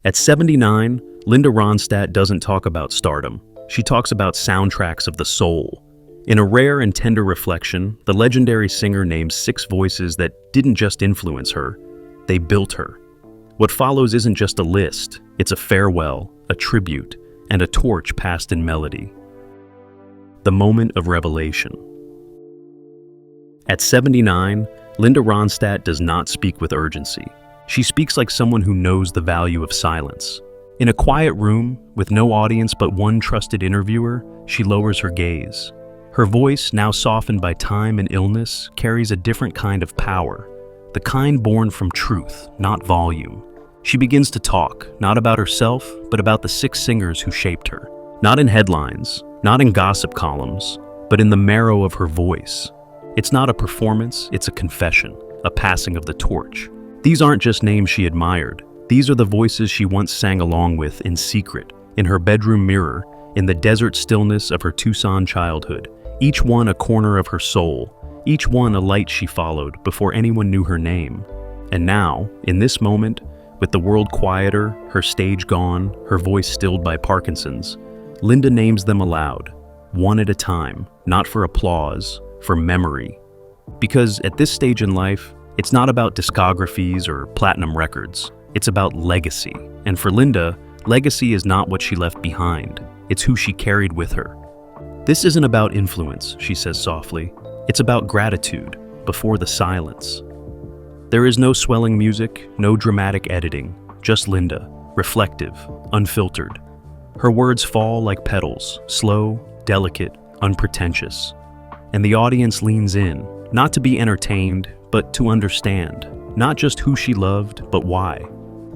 At 79, Linda Ronstadt doesn't talk about stardom. She talks about soundtracks of the soul. In a rare and tender reflection, the legendary singer names 6 voices that didn't just influence her, they built her. What follows isn't just a list, it's a farewell, a tribute, and a torch passed in melody. The moment of revelation. At 79, Linda Ronstadt does not speak with urgency. She speaks like someone who knows the value of silence. In a quiet room, with no audience but one trusted interviewer, she lowers her gaze. Her voice, now softened by time and illness, carries a different kind of power, the kind born from truth, not volume. She begins to talk, not about herself, but about the 6 singers who shaped her. Not in headlines, not in gossip columns, but in the marrow of her voice. It's not a performance, it's a confession, a passing of the torch. These aren't just names she admired. These are the voices she once sang along with in secret, in her bedroom mirror, in the desert stillness of her Tucson childhood, each one a corner of her soul, each one a light she followed before anyone knew her name. And now, in this moment, with the world quieter, her stage gone, her voice stilled by Parkinson's, Linda names them aloud, one at a time, not for applause, for memory. Because at this stage in life, it's not about discographies or platinum records. It's about legacy. And for Linda, legacy is not what she left behind. It's who she carried with her. This isn't about influence, she says softly. It's about gratitude before the silence. There is no swelling music, no dramatic editing, just Linda, reflective, unfiltered. Her words fall like petals, slow, delicate, unpretentious. And the audience leans in, not to be entertained, but to understand, not just who she loved, but why.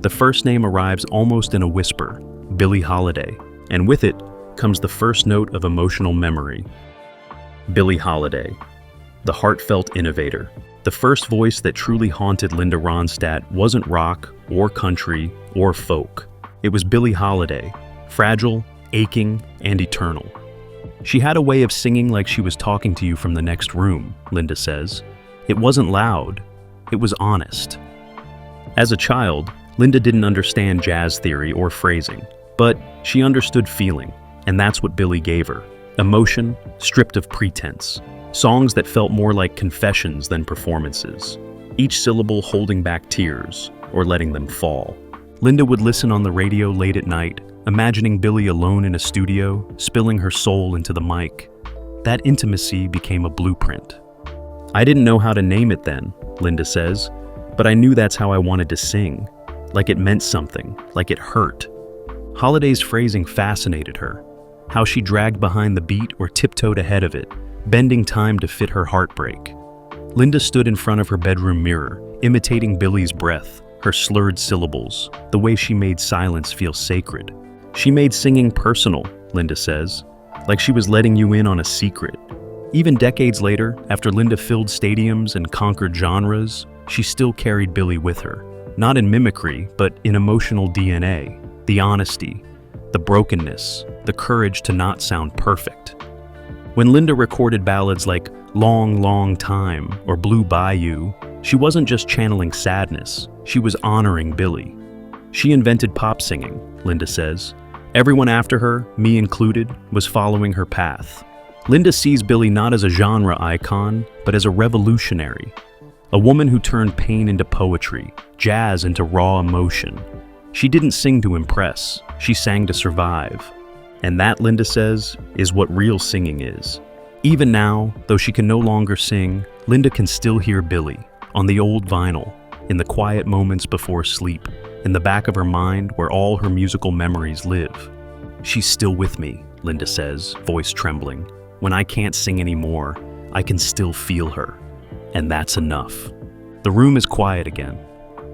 The first name arrives almost in a whisper, Billie Holiday, and with it comes the first note of emotional memory. Billie Holiday, the heartfelt innovator. The first voice that truly haunted Linda Ronstadt wasn't rock or country or folk. It was Billie Holiday, fragile, aching, and eternal. She had a way of singing like she was talking to you from the next room, Linda says. It wasn't loud, it was honest. As a child, Linda didn't understand jazz theory or phrasing, but she understood feeling, and that's what Billie gave her. Emotion, stripped of pretense. Songs that felt more like confessions than performances, each syllable holding back tears or letting them fall. Linda would listen on the radio late at night, imagining Billie alone in a studio, spilling her soul into the mic. That intimacy became a blueprint. I didn't know how to name it then, Linda says, but I knew that's how I wanted to sing, like it meant something, like it hurt. Holiday's phrasing fascinated her, how she dragged behind the beat or tiptoed ahead of it, bending time to fit her heartbreak. Linda stood in front of her bedroom mirror, imitating Billie's breath, her slurred syllables, the way she made silence feel sacred. She made singing personal, Linda says, like she was letting you in on a secret. Even decades later, after Linda filled stadiums and conquered genres, she still carried Billie with her. Not in mimicry, but in emotional DNA. The honesty, the brokenness, the courage to not sound perfect. When Linda recorded ballads like Long, Long Time or Blue Bayou, she wasn't just channeling sadness, she was honoring Billie. She invented pop singing, Linda says. Everyone after her, me included, was following her path. Linda sees Billie not as a genre icon, but as a revolutionary. A woman who turned pain into poetry, jazz into raw emotion. She didn't sing to impress, she sang to survive. And that, Linda says, is what real singing is. Even now, though she can no longer sing, Linda can still hear Billie, on the old vinyl, in the quiet moments before sleep, in the back of her mind where all her musical memories live. She's still with me, Linda says, voice trembling. When I can't sing anymore, I can still feel her. And that's enough. The room is quiet again.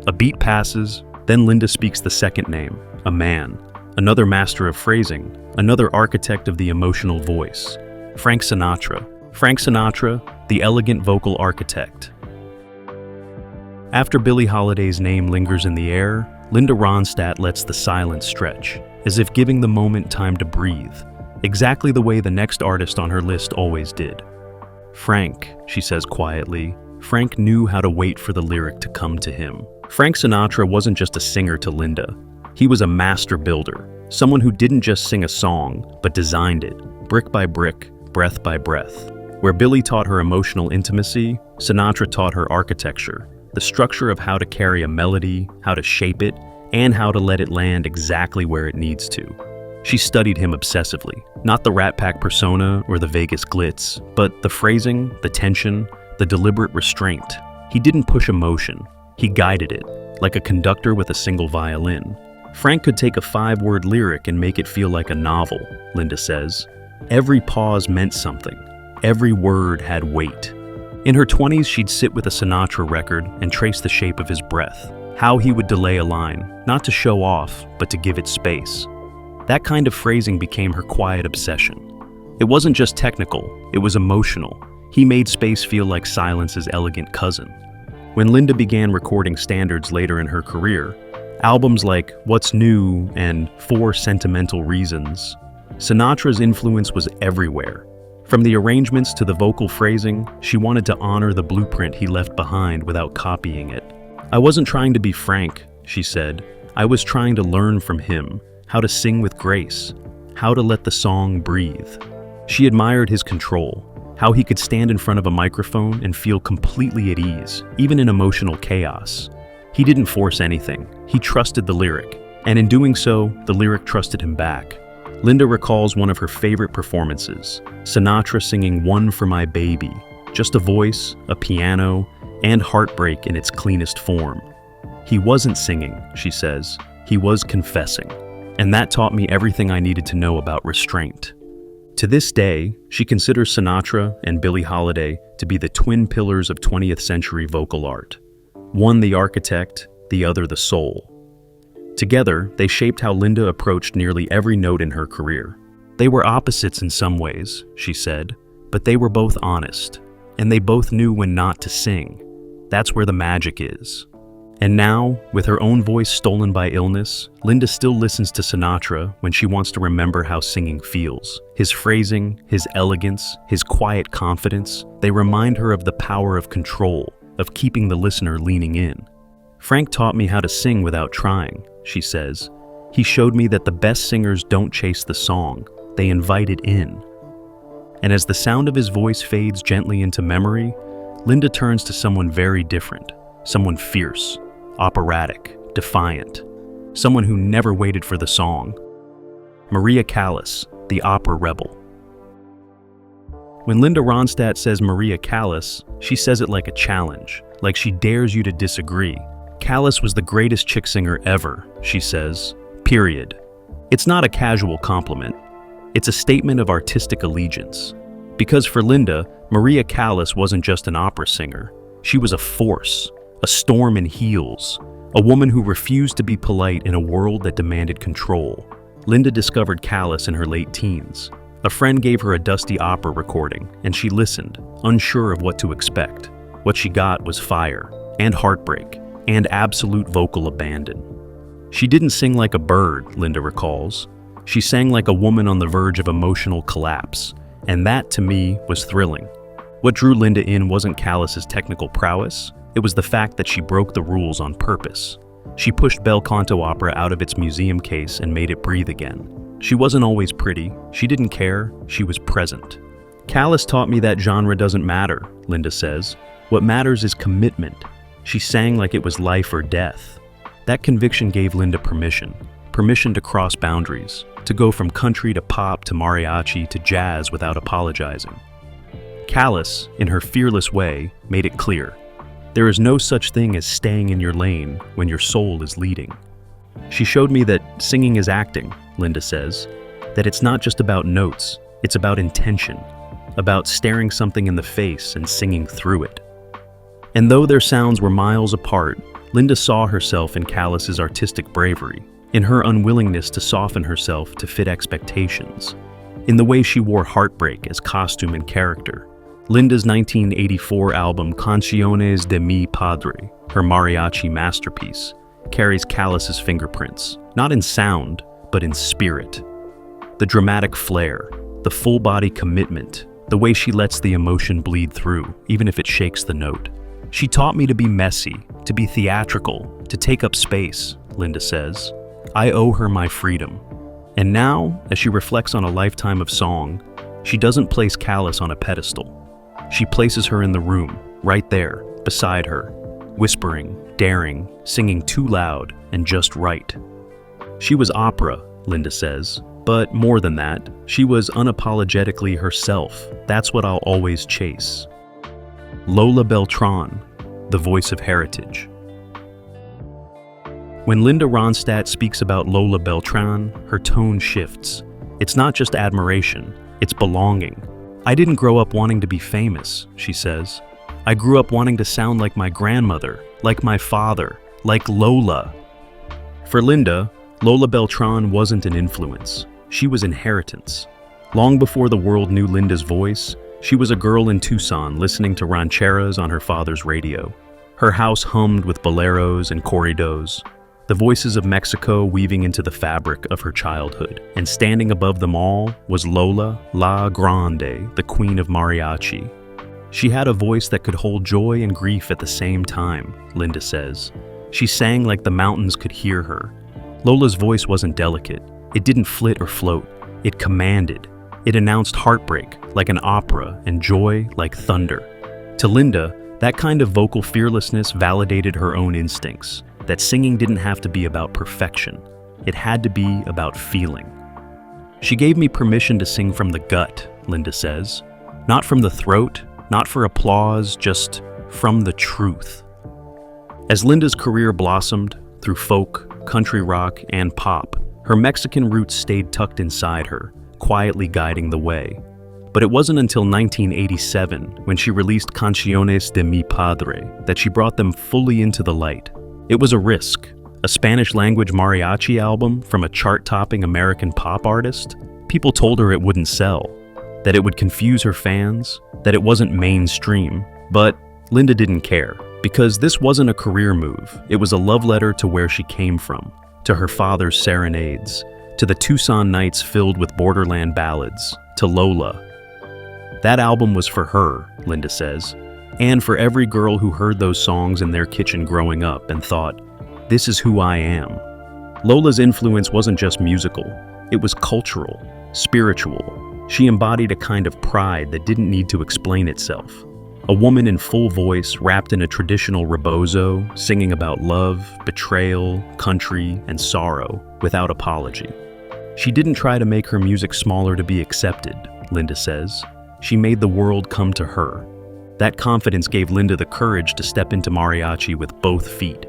A beat passes, then Linda speaks the second name, a man, another master of phrasing, another architect of the emotional voice. Frank Sinatra. Frank Sinatra, the elegant vocal architect. After Billie Holiday's name lingers in the air, Linda Ronstadt lets the silence stretch, as if giving the moment time to breathe, exactly the way the next artist on her list always did. Frank, she says quietly, Frank knew how to wait for the lyric to come to him. Frank Sinatra wasn't just a singer to Linda. He was a master builder, someone who didn't just sing a song, but designed it, brick by brick, breath by breath. Where Billie taught her emotional intimacy, Sinatra taught her architecture, the structure of how to carry a melody, how to shape it, and how to let it land exactly where it needs to. She studied him obsessively, not the Rat Pack persona or the Vegas glitz, but the phrasing, the tension, the deliberate restraint. He didn't push emotion, he guided it, like a conductor with a single violin. Frank could take a 5-word lyric and make it feel like a novel, Linda says. Every pause meant something. Every word had weight. In her 20s, she'd sit with a Sinatra record and trace the shape of his breath, how he would delay a line, not to show off, but to give it space. That kind of phrasing became her quiet obsession. It wasn't just technical, it was emotional. He made space feel like silence's elegant cousin. When Linda began recording standards later in her career, albums like What's New and For Sentimental Reasons, Sinatra's influence was everywhere. From the arrangements to the vocal phrasing, she wanted to honor the blueprint he left behind without copying it. I wasn't trying to be Frank, she said. I was trying to learn from him how to sing with grace, how to let the song breathe. She admired his control, how he could stand in front of a microphone and feel completely at ease, even in emotional chaos. He didn't force anything. He trusted the lyric, and in doing so, the lyric trusted him back. Linda recalls one of her favorite performances, Sinatra singing One for My Baby, just a voice, a piano, and heartbreak in its cleanest form. He wasn't singing, she says, he was confessing, and that taught me everything I needed to know about restraint. To this day, she considers Sinatra and Billie Holiday to be the twin pillars of 20th century vocal art. One the architect, the other the soul. Together, they shaped how Linda approached nearly every note in her career. They were opposites in some ways, she said, but they were both honest, and they both knew when not to sing. That's where the magic is. And now, with her own voice stolen by illness, Linda still listens to Sinatra when she wants to remember how singing feels. His phrasing, his elegance, his quiet confidence, they remind her of the power of control, of keeping the listener leaning in. Frank taught me how to sing without trying, she says. He showed me that the best singers don't chase the song, they invite it in. And as the sound of his voice fades gently into memory, Linda turns to someone very different, someone fierce, operatic, defiant, someone who never waited for the song. Maria Callas, the opera rebel. When Linda Ronstadt says Maria Callas, she says it like a challenge, like she dares you to disagree. Callas was the greatest chick singer ever, she says, period. It's not a casual compliment. It's a statement of artistic allegiance. Because for Linda, Maria Callas wasn't just an opera singer. She was a force, a storm in heels, a woman who refused to be polite in a world that demanded control. Linda discovered Callas in her late teens. A friend gave her a dusty opera recording, and she listened, unsure of what to expect. What she got was fire, and heartbreak, and absolute vocal abandon. She didn't sing like a bird, Linda recalls. She sang like a woman on the verge of emotional collapse, and that, to me, was thrilling. What drew Linda in wasn't Callas's technical prowess, it was the fact that she broke the rules on purpose. She pushed bel canto opera out of its museum case and made it breathe again. She wasn't always pretty, she didn't care, she was present. Callas taught me that genre doesn't matter, Linda says. What matters is commitment. She sang like it was life or death. That conviction gave Linda permission to cross boundaries, to go from country to pop to mariachi to jazz without apologizing. Callas, in her fearless way, made it clear. There is no such thing as staying in your lane when your soul is leading. She showed me that singing is acting, Linda says, that it's not just about notes, it's about intention, about staring something in the face and singing through it. And though their sounds were miles apart, Linda saw herself in Callas's artistic bravery, in her unwillingness to soften herself to fit expectations, in the way she wore heartbreak as costume and character. Linda's 1984 album Canciones de mi Padre, her mariachi masterpiece, carries Callas's fingerprints, not in sound, but in spirit. The dramatic flair, the full-body commitment, the way she lets the emotion bleed through, even if it shakes the note. She taught me to be messy, to be theatrical, to take up space, Linda says. I owe her my freedom. And now, as she reflects on a lifetime of song, she doesn't place Callis on a pedestal. She places her in the room, right there, beside her, whispering, daring, singing too loud and just right. She was opera, Linda says, but more than that, she was unapologetically herself. That's what I'll always chase. Lola Beltran, the voice of heritage. When Linda Ronstadt speaks about Lola Beltran, her tone shifts. It's not just admiration, it's belonging. I didn't grow up wanting to be famous, she says. I grew up wanting to sound like my grandmother, like my father, like Lola. For Linda, Lola Beltran wasn't an influence. She was inheritance. Long before the world knew Linda's voice, she was a girl in Tucson listening to rancheras on her father's radio. Her house hummed with boleros and corridos, the voices of Mexico weaving into the fabric of her childhood. And standing above them all was Lola La Grande, the queen of mariachi. She had a voice that could hold joy and grief at the same time, Linda says. She sang like the mountains could hear her. Lola's voice wasn't delicate. It didn't flit or float. It commanded. It announced heartbreak like an opera and joy like thunder. To Linda, that kind of vocal fearlessness validated her own instincts, that singing didn't have to be about perfection. It had to be about feeling. She gave me permission to sing from the gut, Linda says. Not from the throat, not for applause, just from the truth. As Linda's career blossomed through folk, country rock, and pop, her Mexican roots stayed tucked inside her, quietly guiding the way. But it wasn't until 1987, when she released Canciones de mi Padre, that she brought them fully into the light. It was a risk. A Spanish-language mariachi album from a chart-topping American pop artist? People told her it wouldn't sell, that it would confuse her fans, that it wasn't mainstream. But Linda didn't care, because this wasn't a career move. It was a love letter to where she came from, to her father's serenades, to the Tucson nights filled with borderland ballads, to Lola. That album was for her, Linda says, and for every girl who heard those songs in their kitchen growing up and thought, this is who I am. Lola's influence wasn't just musical, it was cultural, spiritual. She embodied a kind of pride that didn't need to explain itself. A woman in full voice, wrapped in a traditional rebozo, singing about love, betrayal, country, and sorrow, without apology. She didn't try to make her music smaller to be accepted, Linda says. She made the world come to her. That confidence gave Linda the courage to step into mariachi with both feet,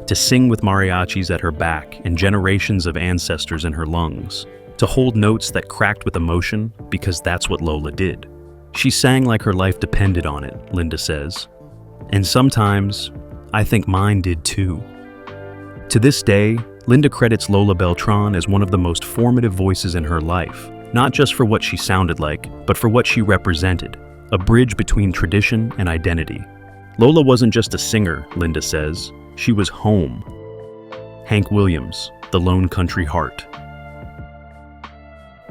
to sing with mariachis at her back and generations of ancestors in her lungs, to hold notes that cracked with emotion because that's what Lola did. She sang like her life depended on it, Linda says. And sometimes, I think mine did too. To this day, Linda credits Lola Beltran as one of the most formative voices in her life, not just for what she sounded like, but for what she represented. A bridge between tradition and identity. Lola wasn't just a singer, Linda says. She was home. Hank Williams, the lone country heart.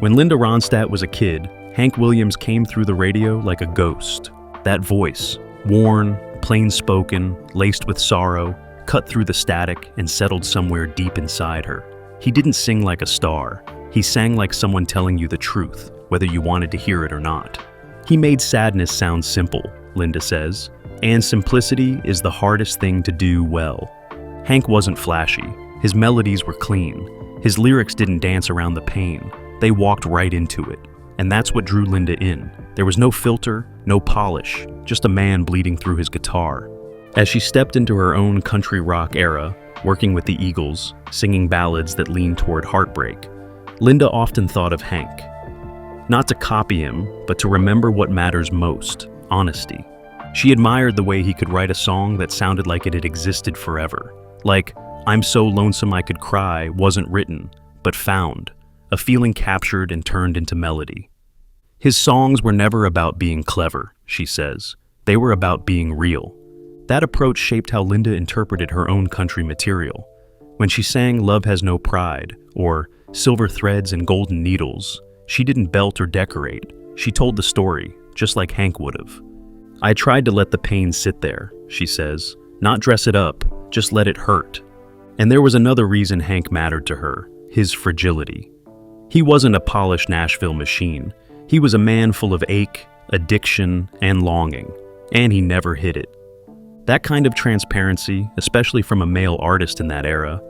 When Linda Ronstadt was a kid, Hank Williams came through the radio like a ghost. That voice, worn, plain-spoken, laced with sorrow, cut through the static and settled somewhere deep inside her. He didn't sing like a star. He sang like someone telling you the truth, whether you wanted to hear it or not. He made sadness sound simple, Linda says, and simplicity is the hardest thing to do well. Hank wasn't flashy. His melodies were clean. His lyrics didn't dance around the pain. They walked right into it. And that's what drew Linda in. There was no filter, no polish, just a man bleeding through his guitar. As she stepped into her own country rock era, working with the Eagles, singing ballads that leaned toward heartbreak, Linda often thought of Hank. Not to copy him, but to remember what matters most, honesty. She admired the way he could write a song that sounded like it had existed forever. Like, I'm so lonesome I could cry wasn't written, but found, a feeling captured and turned into melody. His songs were never about being clever, she says. They were about being real. That approach shaped how Linda interpreted her own country material. When she sang Love Has No Pride, or Silver Threads and Golden Needles, she didn't belt or decorate. She told the story, just like Hank would have. I tried to let the pain sit there, she says. Not dress it up, just let it hurt. And there was another reason Hank mattered to her: his fragility. He wasn't a polished Nashville machine. He was a man full of ache, addiction, and longing, and he never hid it. That kind of transparency, especially from a male artist in that era,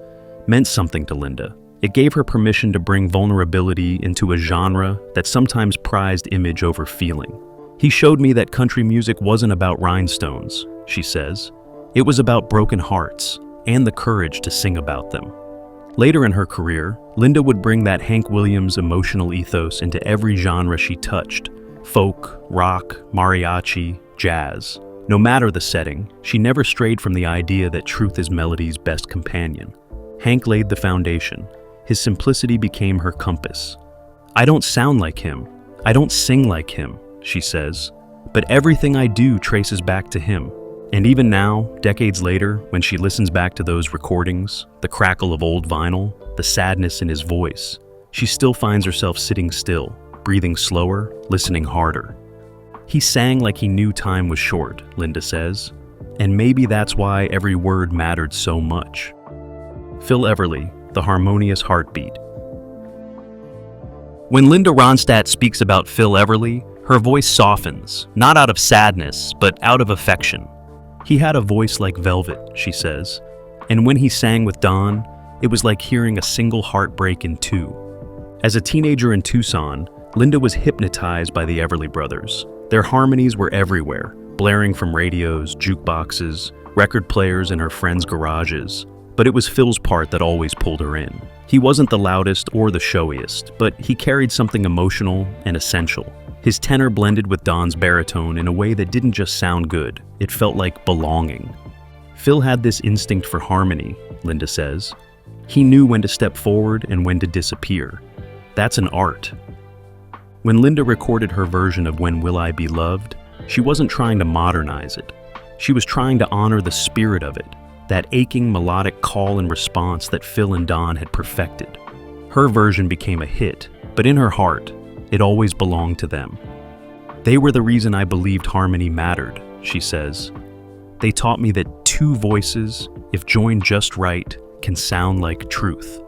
meant something to Linda. It gave her permission to bring vulnerability into a genre that sometimes prized image over feeling. He showed me that country music wasn't about rhinestones, she says. It was about broken hearts and the courage to sing about them. Later in her career, Linda would bring that Hank Williams emotional ethos into every genre she touched: folk, rock, mariachi, jazz. No matter the setting, she never strayed from the idea that truth is melody's best companion. Hank laid the foundation. His simplicity became her compass. "I don't sound like him. I don't sing like him," she says, "but everything I do traces back to him." And even now, decades later, when she listens back to those recordings, the crackle of old vinyl, the sadness in his voice, she still finds herself sitting still, breathing slower, listening harder. He sang like he knew time was short, Linda says, and maybe that's why every word mattered so much. Phil Everly, The Harmonious Heartbeat. When Linda Ronstadt speaks about Phil Everly, her voice softens, not out of sadness, but out of affection. He had a voice like velvet, she says, and when he sang with Don, it was like hearing a single heart break in two. As a teenager in Tucson, Linda was hypnotized by the Everly Brothers. Their harmonies were everywhere, blaring from radios, jukeboxes, record players in her friends' garages. But it was Phil's part that always pulled her in. He wasn't the loudest or the showiest, but he carried something emotional and essential. His tenor blended with Don's baritone in a way that didn't just sound good, it felt like belonging. Phil had this instinct for harmony, Linda says. He knew when to step forward and when to disappear. That's an art. When Linda recorded her version of When Will I Be Loved, she wasn't trying to modernize it. She was trying to honor the spirit of it, that aching melodic call and response that Phil and Don had perfected. Her version became a hit, but in her heart, it always belonged to them. They were the reason I believed harmony mattered, she says. They taught me that two voices, if joined just right, can sound like truth.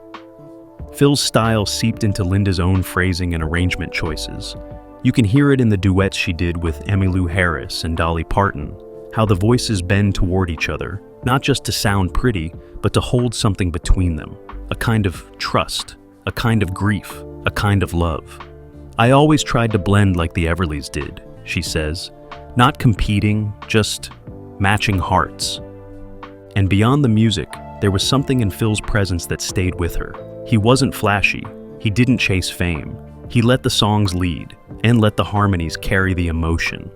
Phil's style seeped into Linda's own phrasing and arrangement choices. You can hear it in the duets she did with Emmylou Harris and Dolly Parton, how the voices bend toward each other, not just to sound pretty, but to hold something between them, a kind of trust, a kind of grief, a kind of love. I always tried to blend like the Everlys did, she says, not competing, just matching hearts. And beyond the music, there was something in Phil's presence that stayed with her. He wasn't flashy, he didn't chase fame. He let the songs lead, and let the harmonies carry the emotion.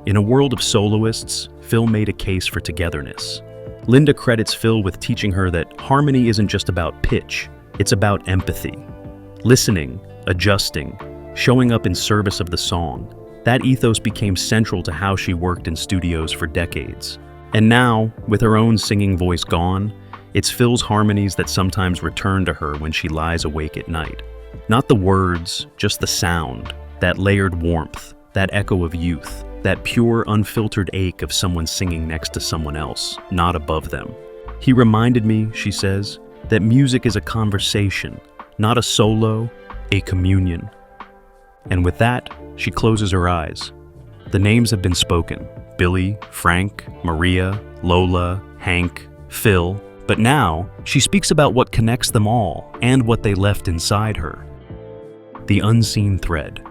In a world of soloists, Phil made a case for togetherness. Linda credits Phil with teaching her that harmony isn't just about pitch, it's about empathy. Listening, adjusting, showing up in service of the song. That ethos became central to how she worked in studios for decades. And now, with her own singing voice gone, it's Phil's harmonies that sometimes return to her when she lies awake at night. Not the words, just the sound, that layered warmth, that echo of youth, that pure, unfiltered ache of someone singing next to someone else, not above them. He reminded me, she says, that music is a conversation, not a solo, a communion. And with that, she closes her eyes. The names have been spoken: Billy, Frank, Maria, Lola, Hank, Phil. But now, she speaks about what connects them all and what they left inside her. The unseen thread.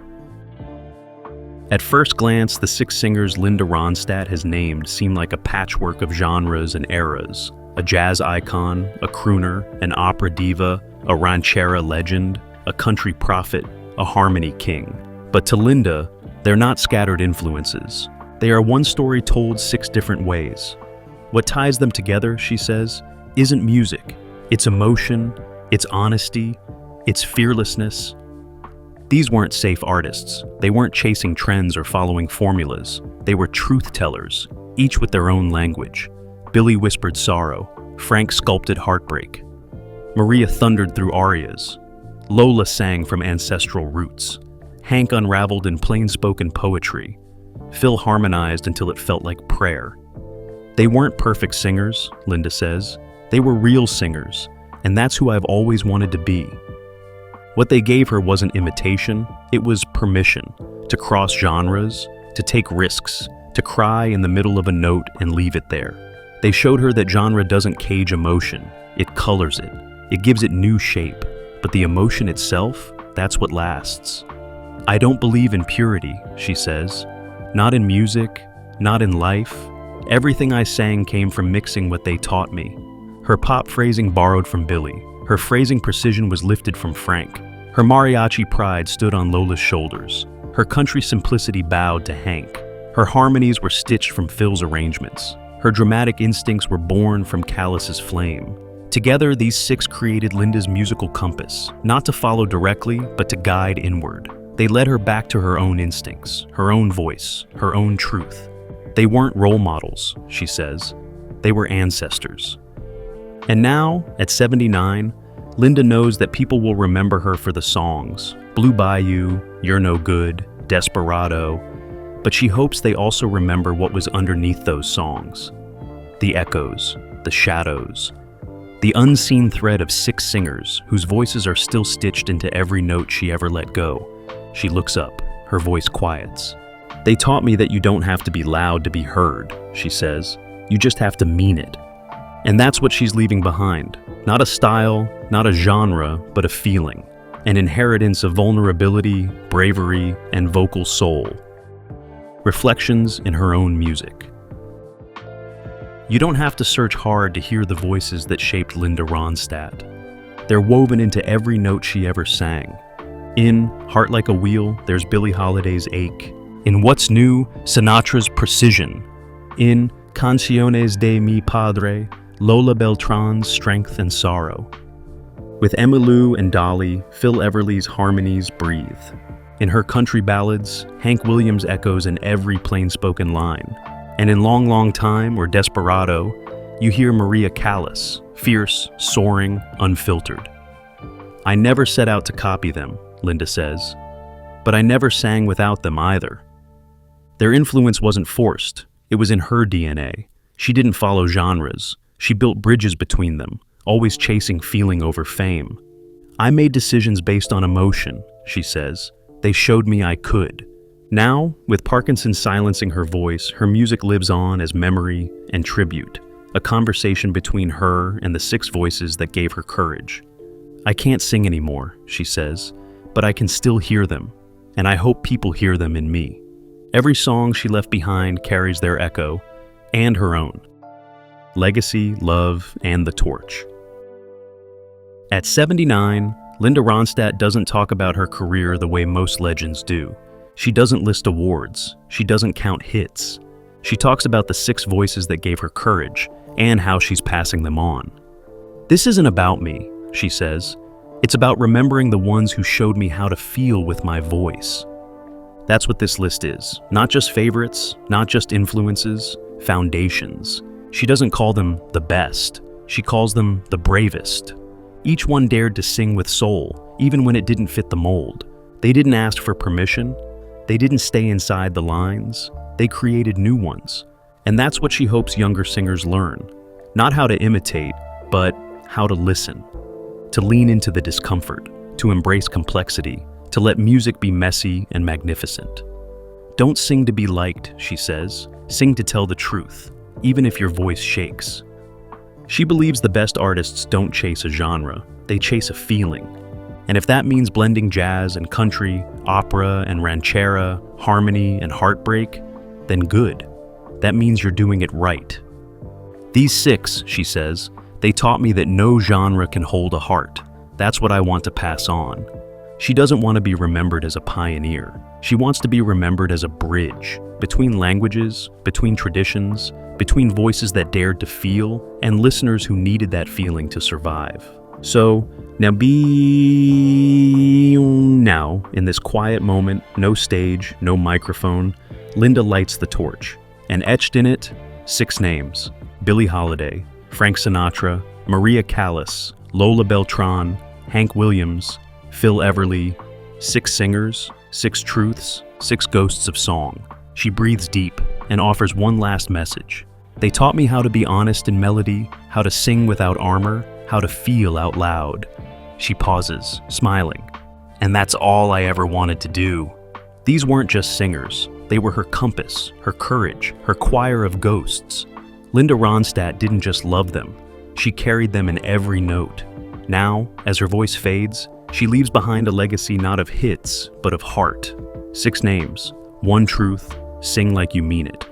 At first glance, the six singers Linda Ronstadt has named seem like a patchwork of genres and eras: a jazz icon, a crooner, an opera diva, a ranchera legend, a country prophet, a harmony king. But to Linda, they're not scattered influences. They are one story told six different ways. What ties them together, she says, isn't music. It's emotion, it's honesty, it's fearlessness. These weren't safe artists. They weren't chasing trends or following formulas. They were truth tellers, each with their own language. Billy whispered sorrow. Frank sculpted heartbreak. Maria thundered through arias. Lola sang from ancestral roots. Hank unraveled in plain-spoken poetry. Phil harmonized until it felt like prayer. They weren't perfect singers, Linda says. They were real singers, and that's who I've always wanted to be. What they gave her wasn't imitation, it was permission to cross genres, to take risks, to cry in the middle of a note and leave it there. They showed her that genre doesn't cage emotion, it colors it. It gives it new shape, but the emotion itself, that's what lasts. I don't believe in purity, she says. Not in music, not in life. Everything I sang came from mixing what they taught me. Her pop phrasing borrowed from Billy. Her phrasing precision was lifted from Frank. Her mariachi pride stood on Lola's shoulders. Her country simplicity bowed to Hank. Her harmonies were stitched from Phil's arrangements. Her dramatic instincts were born from Callis's flame. Together, these six created Linda's musical compass, not to follow directly, but to guide inward. They led her back to her own instincts, her own voice, her own truth. They weren't role models, she says. They were ancestors. And now, at 79, Linda knows that people will remember her for the songs, Blue Bayou, You're No Good, Desperado, but she hopes they also remember what was underneath those songs. The echoes, the shadows, the unseen thread of six singers whose voices are still stitched into every note she ever let go. She looks up, her voice quiets. They taught me that you don't have to be loud to be heard, she says. You just have to mean it. And that's what she's leaving behind. Not a style, not a genre, but a feeling. An inheritance of vulnerability, bravery, and vocal soul. Reflections in her own music. You don't have to search hard to hear the voices that shaped Linda Ronstadt. They're woven into every note she ever sang. In Heart Like a Wheel, there's Billie Holiday's ache. In What's New, Sinatra's precision. In Canciones de mi Padre, Lola Beltran's strength and sorrow. With Emmylou and Dolly, Phil Everly's harmonies breathe. In her country ballads, Hank Williams echoes in every plain-spoken line. And in Long, Long Time or Desperado, you hear Maria Callas, fierce, soaring, unfiltered. I never set out to copy them, Linda says, but I never sang without them either. Their influence wasn't forced, it was in her DNA. She didn't follow genres, she built bridges between them, always chasing feeling over fame. I made decisions based on emotion, she says. They showed me I could. Now, with Parkinson silencing her voice, her music lives on as memory and tribute, a conversation between her and the six voices that gave her courage. I can't sing anymore, she says, but I can still hear them, and I hope people hear them in me. Every song she left behind carries their echo, and her own. Legacy, love, and the torch. At 79, Linda Ronstadt doesn't talk about her career the way most legends do. She doesn't list awards. She doesn't count hits. She talks about the six voices that gave her courage and how she's passing them on. This isn't about me, she says. It's about remembering the ones who showed me how to feel with my voice. That's what this list is. Not just favorites, not just influences, foundations. She doesn't call them the best. She calls them the bravest. Each one dared to sing with soul, even when it didn't fit the mold. They didn't ask for permission. They didn't stay inside the lines. They created new ones. And that's what she hopes younger singers learn. Not how to imitate, but how to listen. To lean into the discomfort, to embrace complexity, to let music be messy and magnificent. Don't sing to be liked, she says. Sing to tell the truth, even if your voice shakes. She believes the best artists don't chase a genre, they chase a feeling. And if that means blending jazz and country, opera and ranchera, harmony and heartbreak, then good. That means you're doing it right. These six, she says, they taught me that no genre can hold a heart. That's what I want to pass on. She doesn't want to be remembered as a pioneer. She wants to be remembered as a bridge between languages, between traditions, between voices that dared to feel and listeners who needed that feeling to survive. So, now in this quiet moment, no stage, no microphone, Linda lights the torch, and etched in it, six names: Billie Holiday, Frank Sinatra, Maria Callas, Lola Beltran, Hank Williams, Phil Everly, six singers, six truths, six ghosts of song. She breathes deep and offers one last message. They taught me how to be honest in melody, how to sing without armor, how to feel out loud. She pauses, smiling. And that's all I ever wanted to do. These weren't just singers. They were her compass, her courage, her choir of ghosts. Linda Ronstadt didn't just love them. She carried them in every note. Now, as her voice fades, she leaves behind a legacy not of hits, but of heart. 6 names, one truth, sing like you mean it.